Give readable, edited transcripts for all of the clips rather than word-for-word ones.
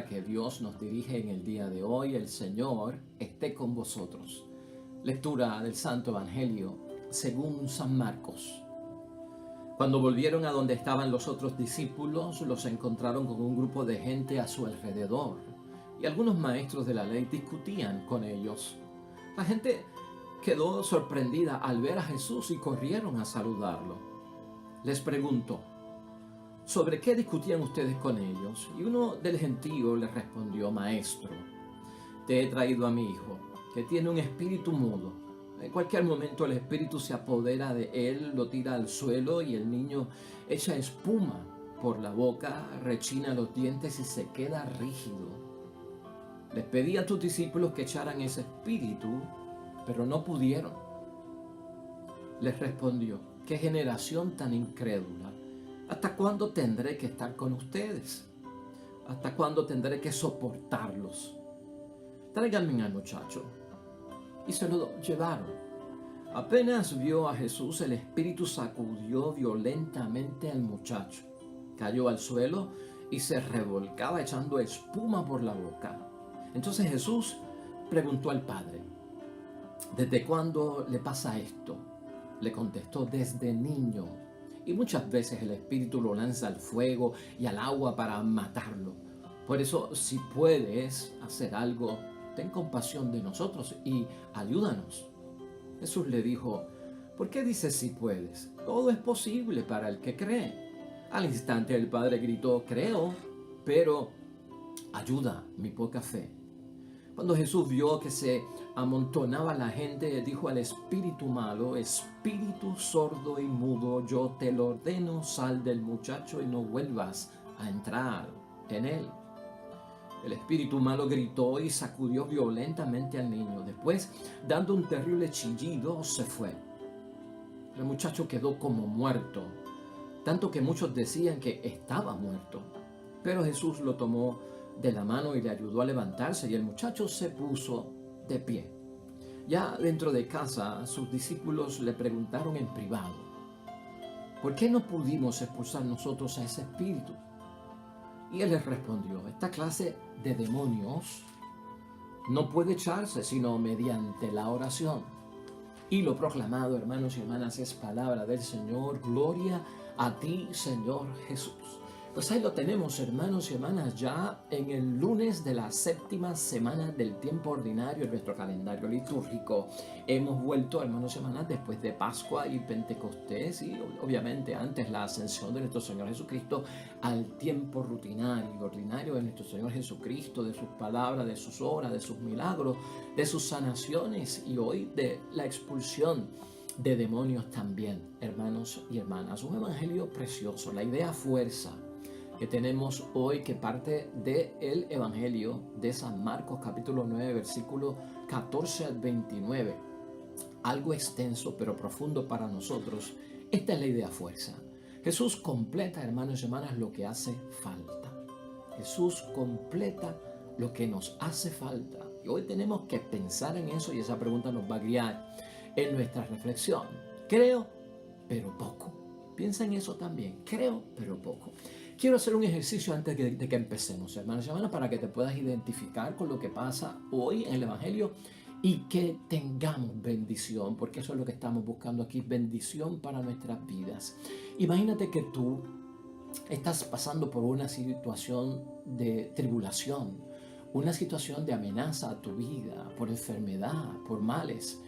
palabra que Dios nos dirige en el día de hoy. El Señor esté con vosotros. Lectura del Santo Evangelio según San Marcos. Cuando volvieron a donde estaban los otros discípulos, los encontraron con un grupo de gente a su alrededor, y algunos maestros de la ley discutían con ellos. La gente quedó sorprendida al ver a Jesús y corrieron a saludarlo. Les preguntó: ¿sobre qué discutían ustedes con ellos? Y uno del gentío les respondió: Maestro, te he traído a mi hijo, que tiene un espíritu mudo. En cualquier momento el espíritu se apodera de él, lo tira al suelo y el niño echa espuma por la boca, rechina los dientes y se queda rígido. Les pedí a tus discípulos que echaran ese espíritu, pero no pudieron. Les respondió: ¿qué generación tan incrédula? ¿Hasta cuándo tendré que estar con ustedes? ¿Hasta cuándo tendré que soportarlos? Tráiganme al muchacho. Y se lo llevaron. Apenas vio a Jesús, el espíritu sacudió violentamente al muchacho. Cayó al suelo y se revolcaba echando espuma por la boca. Entonces Jesús preguntó al padre: ¿desde cuándo le pasa esto? Le contestó: desde niño. Y muchas veces el espíritu lo lanza al fuego y al agua para matarlo. Por eso, si puedes hacer algo, ten compasión de nosotros y ayúdanos. Jesús le dijo: ¿por qué dices si puedes? Todo es posible para el que cree. Al instante el padre gritó: creo, pero ayuda mi poca fe. Cuando Jesús vio que se amontonaba la gente, dijo al espíritu malo: espíritu sordo y mudo, yo te lo ordeno, sal del muchacho y no vuelvas a entrar en él. El espíritu malo gritó y sacudió violentamente al niño. Después, dando un terrible chillido, se fue. El muchacho quedó como muerto, tanto que muchos decían que estaba muerto. Pero Jesús lo tomó de la mano y le ayudó a levantarse, y el muchacho se puso de pie. Ya dentro de casa, sus discípulos le preguntaron en privado: ¿por qué no pudimos expulsar nosotros a ese espíritu? Y él les respondió: esta clase de demonios no puede echarse sino mediante la oración. Y lo proclamado, hermanos y hermanas, es palabra del Señor. Gloria a ti, Señor Jesús. Pues ahí lo tenemos, hermanos y hermanas, ya en el lunes de la séptima semana del tiempo ordinario en nuestro calendario litúrgico. Hemos vuelto, hermanos y hermanas, después de Pascua y Pentecostés y obviamente antes la ascensión de nuestro Señor Jesucristo, al tiempo rutinario y ordinario de nuestro Señor Jesucristo, de sus palabras, de sus obras, de sus milagros, de sus sanaciones y hoy de la expulsión de demonios también, hermanos y hermanas. Un evangelio precioso, la idea fuerza que tenemos hoy, que parte del Evangelio de San Marcos, capítulo 9, versículo 14 al 29. Algo extenso, pero profundo para nosotros. Esta es la idea fuerza. Jesús completa, hermanos y hermanas, lo que hace falta. Jesús completa lo que nos hace falta. Y hoy tenemos que pensar en eso, y esa pregunta nos va a guiar en nuestra reflexión. Creo, pero poco. Piensa en eso también. Creo, pero poco. Quiero hacer un ejercicio antes de que empecemos, hermanos y hermanas, para que te puedas identificar con lo que pasa hoy en el Evangelio y que tengamos bendición, porque eso es lo que estamos buscando aquí, bendición para nuestras vidas. Imagínate que tú estás pasando por una situación de tribulación, una situación de amenaza a tu vida, por enfermedad, por males,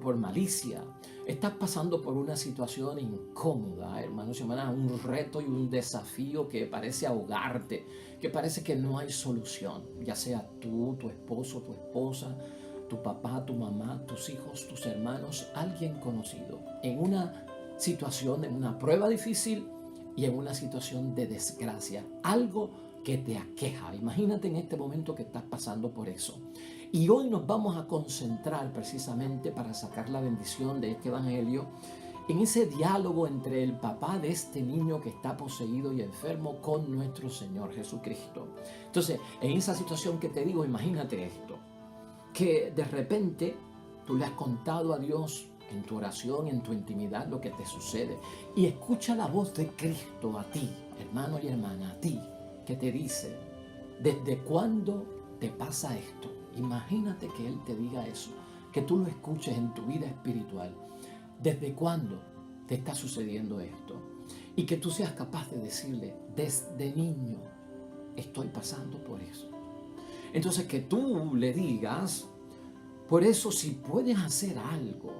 por malicia. Estás pasando por una situación incómoda, hermanos y hermanas, un reto y un desafío que parece ahogarte, que parece que no hay solución, ya sea tú, tu esposo, tu esposa, tu papá, tu mamá, tus hijos, tus hermanos, alguien conocido, en una situación, en una prueba difícil y en una situación de desgracia, algo que te aqueja. Imagínate en este momento que estás pasando por eso. Y hoy nos vamos a concentrar precisamente para sacar la bendición de este evangelio en ese diálogo entre el papá de este niño que está poseído y enfermo con nuestro Señor Jesucristo. Entonces, en esa situación que te digo, imagínate esto, que de repente tú le has contado a Dios en tu oración, en tu intimidad, lo que te sucede, y escucha la voz de Cristo a ti, hermano y hermana, a ti, que te dice: ¿desde cuándo te pasa esto? Imagínate que Él te diga eso, que tú lo escuches en tu vida espiritual. ¿Desde cuándo te está sucediendo esto? Y que tú seas capaz de decirle, desde niño estoy pasando por eso. Entonces que tú le digas, por eso si puedes hacer algo,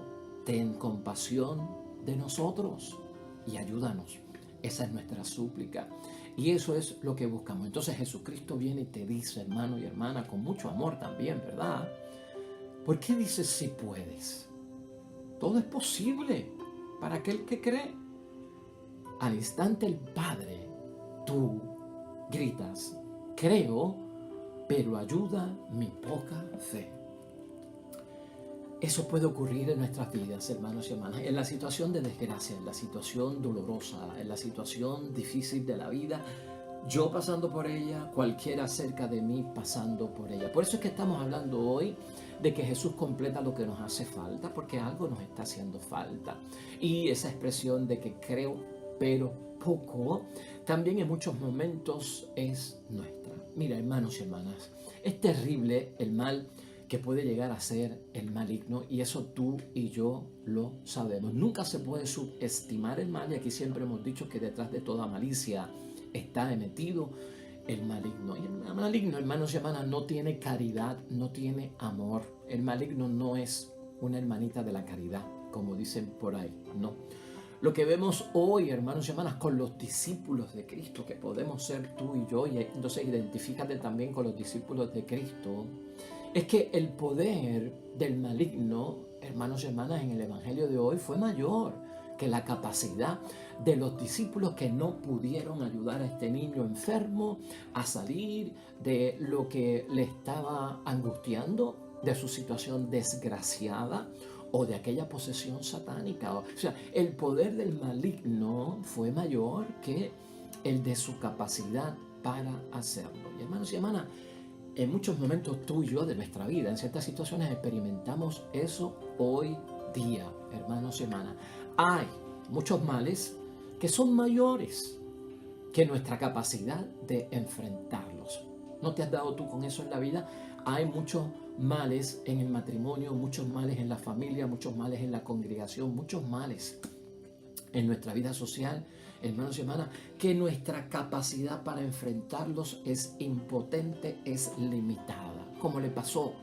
ten compasión de nosotros y ayúdanos. Esa es nuestra súplica. Y eso es lo que buscamos. Entonces Jesucristo viene y te dice, hermano y hermana, con mucho amor también, ¿verdad? ¿Por qué dices si puedes? Todo es posible para aquel que cree. Al instante el Padre, tú gritas, creo, pero ayuda mi poca fe. Eso puede ocurrir en nuestras vidas, hermanos y hermanas, en la situación de desgracia, en la situación dolorosa, en la situación difícil de la vida, yo pasando por ella, cualquiera cerca de mí pasando por ella. Por eso es que estamos hablando hoy de que Jesús completa lo que nos hace falta, porque algo nos está haciendo falta. Y esa expresión de que creo, pero poco, también en muchos momentos es nuestra. Mira, hermanos y hermanas, es terrible el mal que puede llegar a ser el maligno, y eso tú y yo lo sabemos. Nunca se puede subestimar el mal, y aquí siempre hemos dicho que detrás de toda malicia está metido el maligno. Y el maligno, hermanos y hermanas, no tiene caridad, no tiene amor. El maligno no es una hermanita de la caridad, como dicen por ahí, no. Lo que vemos hoy, hermanos y hermanas, con los discípulos de Cristo, que podemos ser tú y yo, y entonces identifícate también con los discípulos de Cristo, es que el poder del maligno, hermanos y hermanas, en el Evangelio de hoy fue mayor que la capacidad de los discípulos, que no pudieron ayudar a este niño enfermo a salir de lo que le estaba angustiando, de su situación desgraciada o de aquella posesión satánica. O sea, el poder del maligno fue mayor que el de su capacidad para hacerlo. Y hermanos y hermanas, en muchos momentos tú y yo de nuestra vida, en ciertas situaciones experimentamos eso hoy día, hermanos y hermanas. Hay muchos males que son mayores que nuestra capacidad de enfrentarlos. ¿No te has dado tú con eso en la vida? Hay muchos males en el matrimonio, muchos males en la familia, muchos males en la congregación, muchos males en nuestra vida social, hermanos y hermanas, que nuestra capacidad para enfrentarlos es impotente, es limitada, como le pasó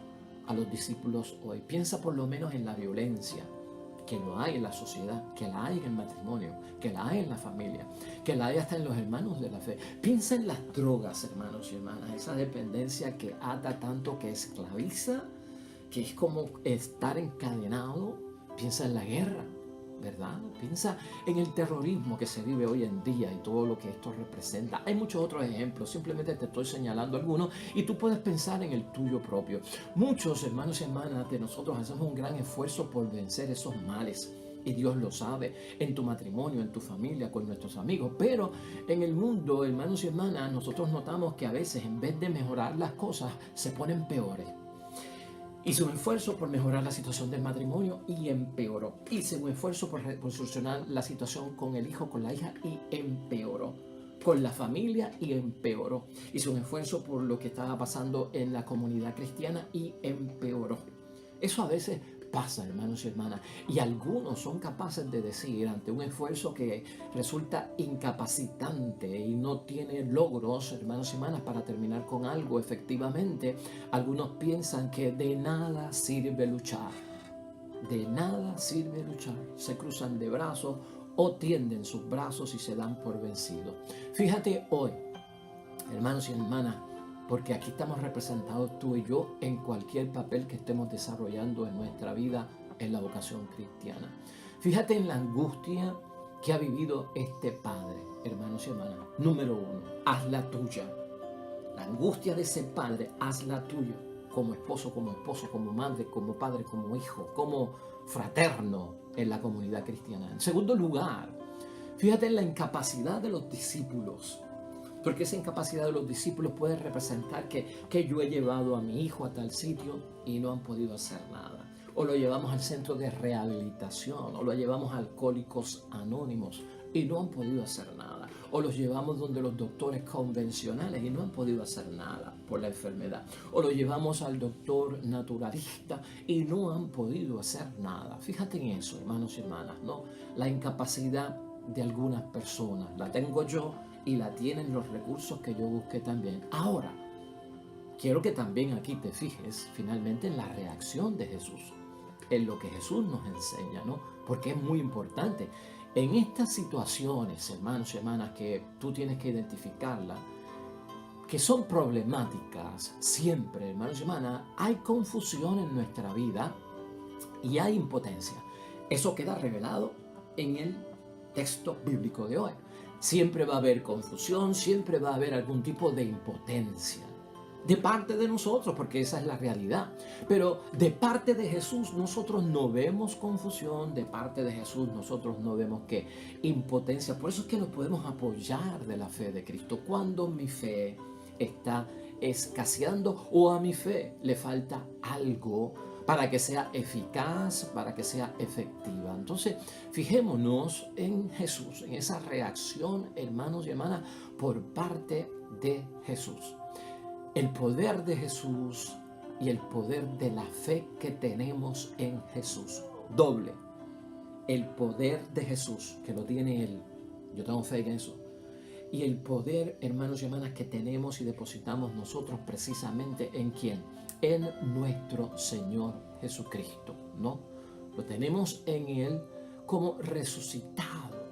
a los discípulos hoy. Piensa por lo menos en la violencia, que lo hay en la sociedad, que la hay en el matrimonio, que la hay en la familia, que la hay hasta en los hermanos de la fe. Piensa en las drogas, hermanos y hermanas, esa dependencia que ata tanto, que esclaviza, que es como estar encadenado. Piensa en la guerra, ¿verdad? Piensa en el terrorismo que se vive hoy en día y todo lo que esto representa. Hay muchos otros ejemplos, simplemente te estoy señalando algunos y tú puedes pensar en el tuyo propio. Muchos hermanos y hermanas de nosotros hacemos un gran esfuerzo por vencer esos males. Y Dios lo sabe, en tu matrimonio, en tu familia, con nuestros amigos. Pero en el mundo, hermanos y hermanas, nosotros notamos que a veces en vez de mejorar las cosas, se ponen peores. Hice un esfuerzo por mejorar la situación del matrimonio y empeoró. Hice un esfuerzo por solucionar la situación con el hijo, con la hija, y empeoró. Con la familia, y empeoró. Hice un esfuerzo por lo que estaba pasando en la comunidad cristiana y empeoró. Eso a veces pasa, hermanos y hermanas, y algunos son capaces de decir, ante un esfuerzo que resulta incapacitante y no tiene logros, hermanos y hermanas, para terminar con algo efectivamente, algunos piensan que de nada sirve luchar. De nada sirve luchar. Se cruzan de brazos o tienden sus brazos y se dan por vencidos. Fíjate hoy, hermanos y hermanas, porque aquí estamos representados tú y yo en cualquier papel que estemos desarrollando en nuestra vida en la vocación cristiana. Fíjate en la angustia que ha vivido este padre, hermanos y hermanas. Número uno, haz la tuya. La angustia de ese padre, haz la tuya. Como esposo, como madre, como padre, como hijo, como fraterno en la comunidad cristiana. En segundo lugar, fíjate en la incapacidad de los discípulos. Porque esa incapacidad de los discípulos puede representar que yo he llevado a mi hijo a tal sitio y no han podido hacer nada. O lo llevamos al centro de rehabilitación, o lo llevamos a Alcohólicos Anónimos. y no han podido hacer nada. O los llevamos donde los doctores convencionales y no han podido hacer nada por la enfermedad. O los llevamos al doctor naturalista y no han podido hacer nada. Fíjate en eso, hermanos y hermanas, ¿no? La incapacidad de algunas personas la tengo yo y la tienen los recursos que yo busqué también. Ahora, quiero que también aquí te fijes finalmente en la reacción de Jesús, en lo que Jesús nos enseña, ¿no? Porque es muy importante. En estas situaciones, hermanos y hermanas, que tú tienes que identificarlas, que son problemáticas siempre, hermanos y hermanas, hay confusión en nuestra vida y hay impotencia. Eso queda revelado en el texto bíblico de hoy. Siempre va a haber confusión, siempre va a haber algún tipo de impotencia de parte de nosotros, porque esa es la realidad. Pero de parte de Jesús nosotros no vemos confusión, de parte de Jesús nosotros no vemos que impotencia. Por eso es que nos podemos apoyar de la fe de Cristo. Cuando mi fe está escaseando o a mi fe le falta algo para que sea eficaz, para que sea efectiva. Entonces, fijémonos en Jesús, en esa reacción, hermanos y hermanas, por parte de Jesús. El poder de Jesús y el poder de la fe que tenemos en Jesús. Doble. El poder de Jesús, que lo tiene Él. Yo tengo fe en eso. Y el poder, hermanos y hermanas, que tenemos y depositamos nosotros precisamente ¿en quién? En nuestro Señor Jesucristo, ¿no? Lo tenemos en Él como resucitado,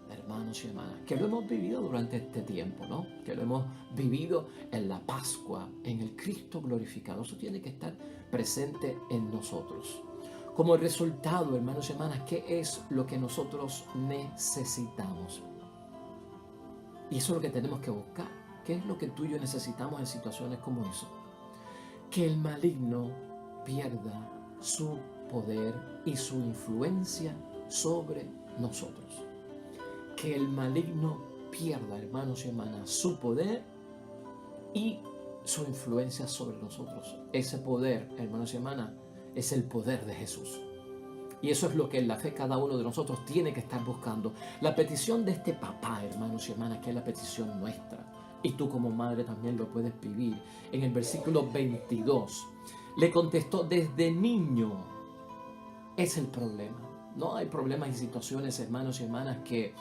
hermanos y hermanas, que lo hemos vivido durante este tiempo, ¿no? Que lo hemos vivido en la Pascua, en el Cristo glorificado. Eso tiene que estar presente en nosotros. Como resultado, hermanos y hermanas, ¿qué es lo que nosotros necesitamos? Y eso es lo que tenemos que buscar. ¿Qué es lo que tú y yo necesitamos en situaciones como eso? Que el maligno pierda su poder y su influencia sobre nosotros. Que el maligno pierda, hermanos y hermanas, su poder y su influencia sobre nosotros. Ese poder, hermanos y hermanas, es el poder de Jesús. Y eso es lo que en la fe cada uno de nosotros tiene que estar buscando. La petición de este papá, hermanos y hermanas, que es la petición nuestra. Y tú como madre también lo puedes vivir. En el versículo 22, le contestó: desde niño es el problema. No hay problemas y situaciones, hermanos y hermanas, que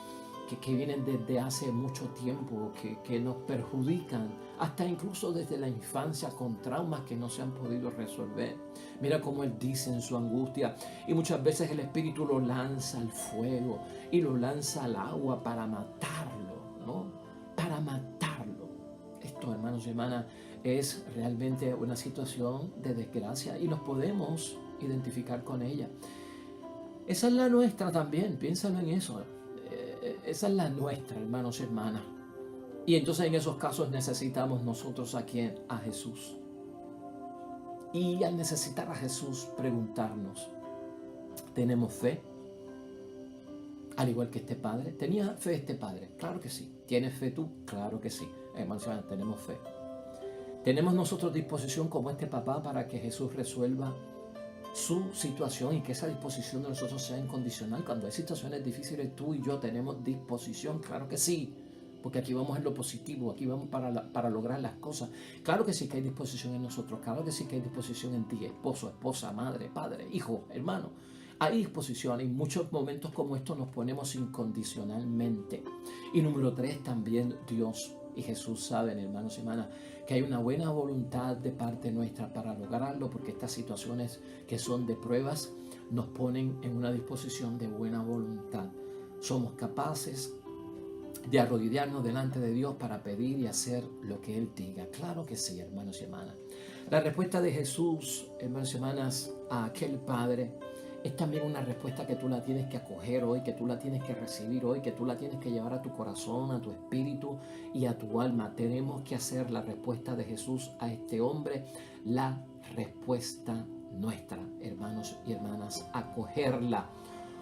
vienen desde hace mucho tiempo, que nos perjudican, hasta incluso desde la infancia, con traumas que no se han podido resolver. Mira cómo él dice en su angustia, y muchas veces el Espíritu lo lanza al fuego y lo lanza al agua para matarlo, ¿no? Para matarlo. Esto, hermanos y hermanas, es realmente una situación de desgracia y nos podemos identificar con ella. Esa es la nuestra también, piénsalo en eso. Esa es la nuestra, hermanos y hermanas. Y entonces en esos casos necesitamos nosotros ¿a quién? A Jesús. Y al necesitar a Jesús, preguntarnos, ¿tenemos fe? Al igual que este padre. ¿Tenía fe este padre? Claro que sí. ¿Tienes fe tú? Claro que sí. Hermanos y hermanas, tenemos fe. ¿Tenemos nosotros disposición como este papá para que Jesús resuelva su situación y que esa disposición de nosotros sea incondicional? Cuando hay situaciones difíciles, tú y yo tenemos disposición, claro que sí, porque aquí vamos en lo positivo, aquí vamos para lograr las cosas. Claro que sí que hay disposición en nosotros, claro que sí que hay disposición en ti, esposo, esposa, madre, padre, hijo, hermano. Hay disposición, en muchos momentos como estos nos ponemos incondicionalmente. Y número 3, también Dios y Jesús saben, hermanos y hermanas, que hay una buena voluntad de parte nuestra para lograrlo, porque estas situaciones que son de pruebas nos ponen en una disposición de buena voluntad. Somos capaces de arrodillarnos delante de Dios para pedir y hacer lo que Él diga. Claro que sí, hermanos y hermanas. La respuesta de Jesús, hermanos y hermanas, a aquel padre es también una respuesta que tú la tienes que acoger hoy, que tú la tienes que recibir hoy, que tú la tienes que llevar a tu corazón, a tu espíritu y a tu alma. Tenemos que hacer la respuesta de Jesús a este hombre, la respuesta nuestra, hermanos y hermanas, acogerla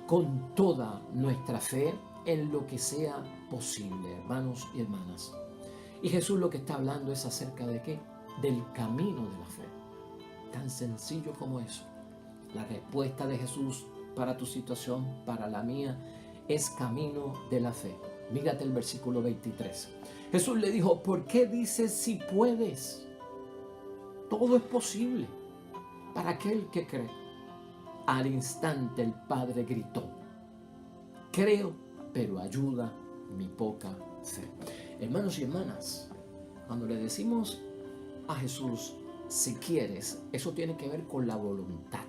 con toda nuestra fe en lo que sea posible, hermanos y hermanas. Y Jesús lo que está hablando es acerca de ¿qué? Del camino de la fe. Tan sencillo como eso. La respuesta de Jesús para tu situación, para la mía, es camino de la fe. Mírate el versículo 23. Jesús le dijo, ¿por qué dices si puedes? Todo es posible para aquel que cree. Al instante el Padre gritó, creo, pero ayuda mi poca fe. Hermanos y hermanas, cuando le decimos a Jesús, si quieres, eso tiene que ver con la voluntad.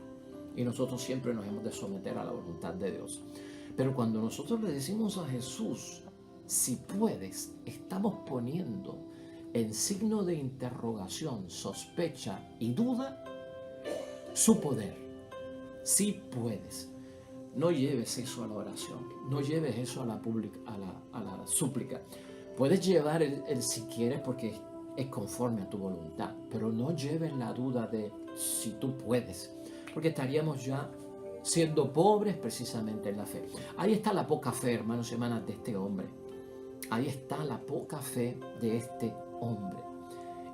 Y nosotros siempre nos hemos de someter a la voluntad de Dios. Pero cuando nosotros le decimos a Jesús, si puedes, estamos poniendo en signo de interrogación, sospecha y duda su poder. Si puedes. No lleves eso a la oración, no lleves eso a la súplica. Puedes llevar el si quieres porque es conforme a tu voluntad, pero no lleves la duda de si tú puedes, porque estaríamos ya siendo pobres precisamente en la fe. Ahí está la poca fe, hermanos y hermanas, de este hombre. Ahí está la poca fe de este hombre.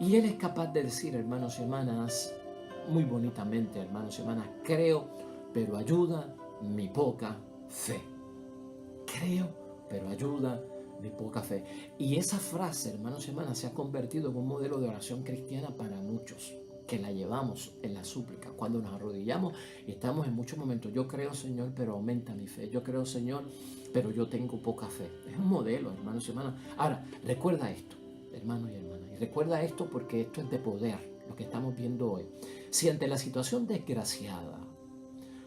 Y él es capaz de decir, hermanos y hermanas, muy bonitamente, hermanos y hermanas, creo, pero ayuda mi poca fe. Creo, pero ayuda mi poca fe. Y esa frase, hermanos y hermanas, se ha convertido en un modelo de oración cristiana para muchos, que la llevamos en la súplica. Cuando nos arrodillamos y estamos en muchos momentos, yo creo, Señor, pero aumenta mi fe. Yo creo, Señor, pero yo tengo poca fe. Es un modelo, hermanos y hermanas. Ahora, recuerda esto, hermanos y hermanas. Y recuerda esto porque esto es de poder, lo que estamos viendo hoy. Si ante la situación desgraciada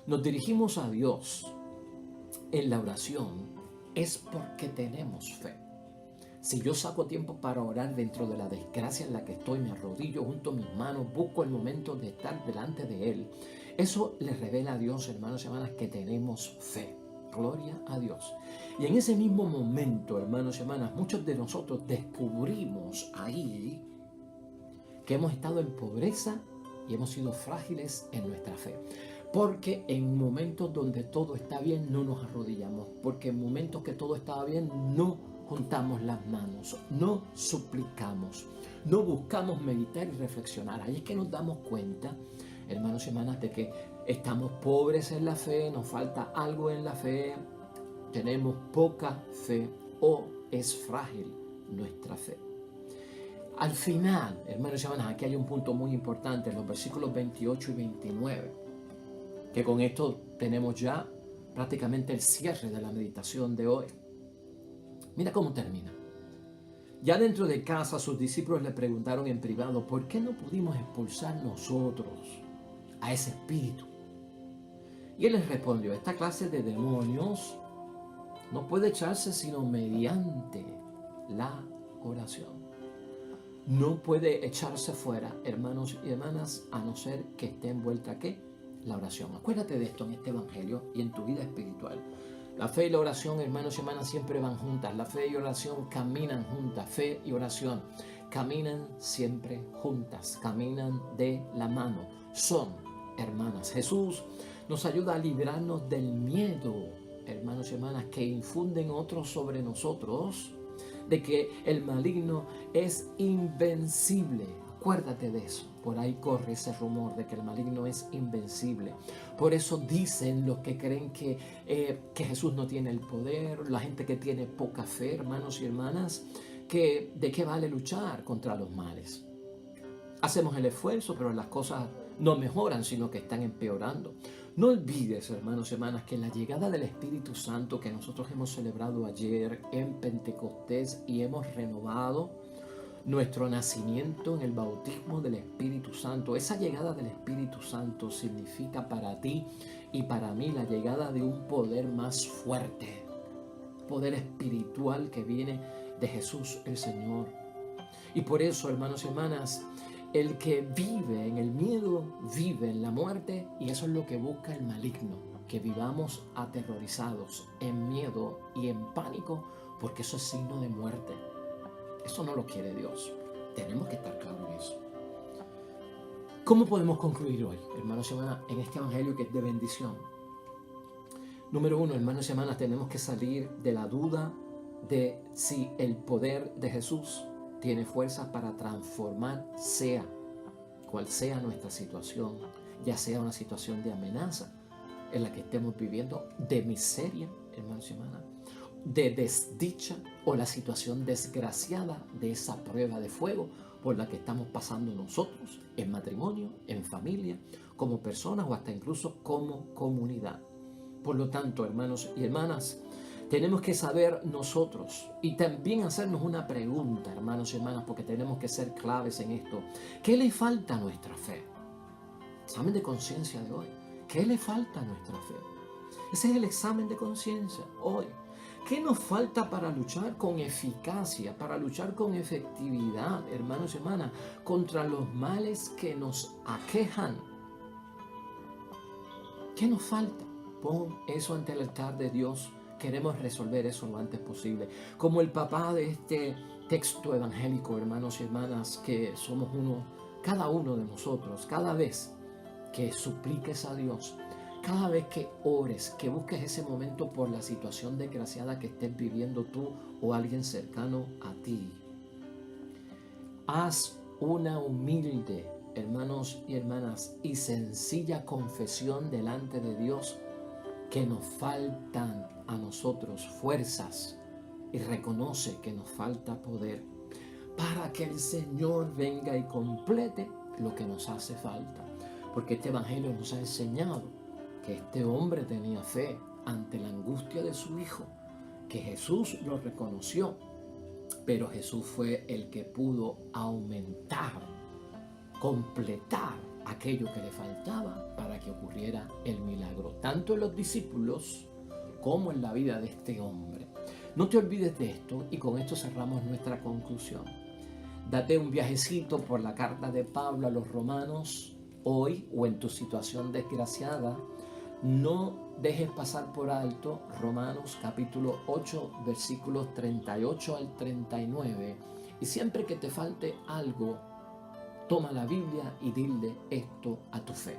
nos dirigimos a Dios en la oración, es porque tenemos fe. Si yo saco tiempo para orar dentro de la desgracia en la que estoy, me arrodillo junto a mis manos, busco el momento de estar delante de Él, eso le revela a Dios, hermanos y hermanas, que tenemos fe. Gloria a Dios. Y en ese mismo momento, hermanos y hermanas, muchos de nosotros descubrimos ahí que hemos estado en pobreza y hemos sido frágiles en nuestra fe. Porque en momentos donde todo está bien no nos arrodillamos. Porque en momentos que todo estaba bien no juntamos las manos, no suplicamos, no buscamos meditar y reflexionar. Ahí es que nos damos cuenta, hermanos y hermanas, de que estamos pobres en la fe, nos falta algo en la fe, tenemos poca fe o es frágil nuestra fe. Al final, hermanos y hermanas, aquí hay un punto muy importante en los versículos 28 y 29, que con esto tenemos ya prácticamente el cierre de la meditación de hoy. Mira cómo termina. Ya dentro de casa, sus discípulos le preguntaron en privado, ¿por qué no pudimos expulsar nosotros a ese espíritu? Y él les respondió, esta clase de demonios no puede echarse sino mediante la oración. No puede echarse fuera, hermanos y hermanas, a no ser que esté envuelta, ¿qué? La oración. Acuérdate de esto en este evangelio y en tu vida espiritual. La fe y la oración, hermanos y hermanas, siempre van juntas. La fe y oración caminan juntas. Fe y oración caminan siempre juntas. Caminan de la mano. Son hermanas. Jesús nos ayuda a librarnos del miedo, hermanos y hermanas, que infunden otros sobre nosotros, de que el maligno es invencible. Acuérdate de eso. Por ahí corre ese rumor de que el maligno es invencible. Por eso dicen los que creen que Jesús no tiene el poder, la gente que tiene poca fe, hermanos y hermanas, que de qué vale luchar contra los males. Hacemos el esfuerzo, pero las cosas no mejoran, sino que están empeorando. No olvides, hermanos y hermanas, que la llegada del Espíritu Santo que nosotros hemos celebrado ayer en Pentecostés y hemos renovado nuestro nacimiento en el bautismo del Espíritu Santo. Esa llegada del Espíritu Santo significa para ti y para mí la llegada de un poder más fuerte, poder espiritual que viene de Jesús el Señor. Y por eso, hermanos y hermanas, el que vive en el miedo, vive en la muerte, y eso es lo que busca el maligno, que vivamos aterrorizados, en miedo y en pánico, porque eso es signo de muerte. Eso no lo quiere Dios. Tenemos que estar claros en eso. ¿Cómo podemos concluir hoy, hermanos y hermanas, en este evangelio que es de bendición? Número 1, hermanos y hermanas, tenemos que salir de la duda de si el poder de Jesús tiene fuerza para transformar, sea cual sea nuestra situación, ya sea una situación de amenaza en la que estemos viviendo, de miseria, hermanos y hermanas, de desdicha o la situación desgraciada de esa prueba de fuego por la que estamos pasando nosotros en matrimonio, en familia, como personas o hasta incluso como comunidad. Por lo tanto, hermanos y hermanas, tenemos que saber nosotros y también hacernos una pregunta, hermanos y hermanas, porque tenemos que ser claves en esto. ¿Qué le falta a nuestra fe? Examen de conciencia de hoy. ¿Qué le falta a nuestra fe? Ese es el examen de conciencia hoy. ¿Qué nos falta para luchar con eficacia, para luchar con efectividad, hermanos y hermanas, contra los males que nos aquejan? ¿Qué nos falta? Pon eso ante el altar de Dios. Queremos resolver eso lo antes posible. Como el papá de este texto evangélico, hermanos y hermanas, que somos uno, cada uno de nosotros, cada vez que supliques a Dios, cada vez que ores, que busques ese momento por la situación desgraciada que estés viviendo tú o alguien cercano a ti, haz una humilde, hermanos y hermanas, y sencilla confesión delante de Dios que nos faltan a nosotros fuerzas y reconoce que nos falta poder para que el Señor venga y complete lo que nos hace falta. Porque este evangelio nos ha enseñado que este hombre tenía fe ante la angustia de su hijo, que Jesús lo reconoció, pero Jesús fue el que pudo aumentar, completar aquello que le faltaba para que ocurriera el milagro, tanto en los discípulos como en la vida de este hombre. No te olvides de esto y con esto cerramos nuestra conclusión. Date un viajecito por la carta de Pablo a los romanos hoy o en tu situación desgraciada. No dejes pasar por alto Romanos capítulo 8 versículos 38 al 39 y siempre que te falte algo, toma la Biblia y dile esto a tu fe.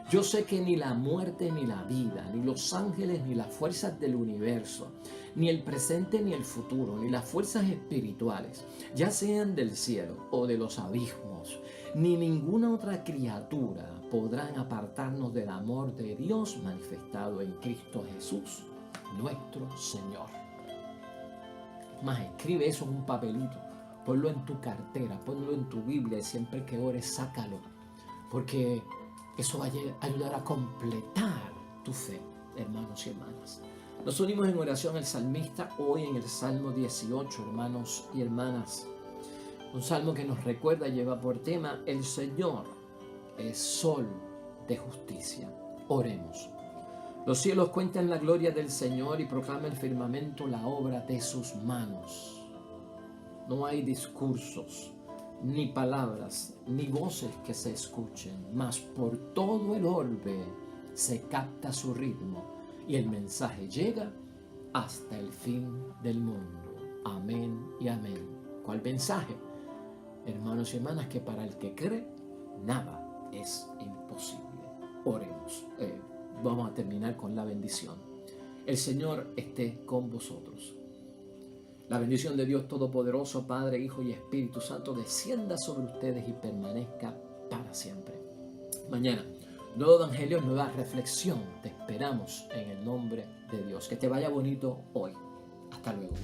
Yo sé que ni la muerte ni la vida, ni los ángeles ni las fuerzas del universo, ni el presente ni el futuro, ni las fuerzas espirituales, ya sean del cielo o de los abismos, ni ninguna otra criatura podrán apartarnos del amor de Dios manifestado en Cristo Jesús, nuestro Señor. Más, escribe eso en un papelito, ponlo en tu cartera, ponlo en tu Biblia y siempre que ores, sácalo, porque eso va a ayudar a completar tu fe, hermanos y hermanas. Nos unimos en oración al salmista hoy en el Salmo 18, hermanos y hermanas. Un salmo que nos recuerda y lleva por tema: el Señor es sol de justicia. Oremos. Los cielos cuentan la gloria del Señor y proclama el firmamento la obra de sus manos. No hay discursos, ni palabras, ni voces que se escuchen, mas por todo el orbe se capta su ritmo y el mensaje llega hasta el fin del mundo. Amén y amén. ¿Cuál mensaje? Hermanos y hermanas, que para el que cree, nada es imposible. Oremos. Vamos a terminar con la bendición. El Señor esté con vosotros. La bendición de Dios Todopoderoso, Padre, Hijo y Espíritu Santo, descienda sobre ustedes y permanezca para siempre. Mañana, nuevo evangelio, nueva reflexión. Te esperamos en el nombre de Dios. Que te vaya bonito hoy. Hasta luego.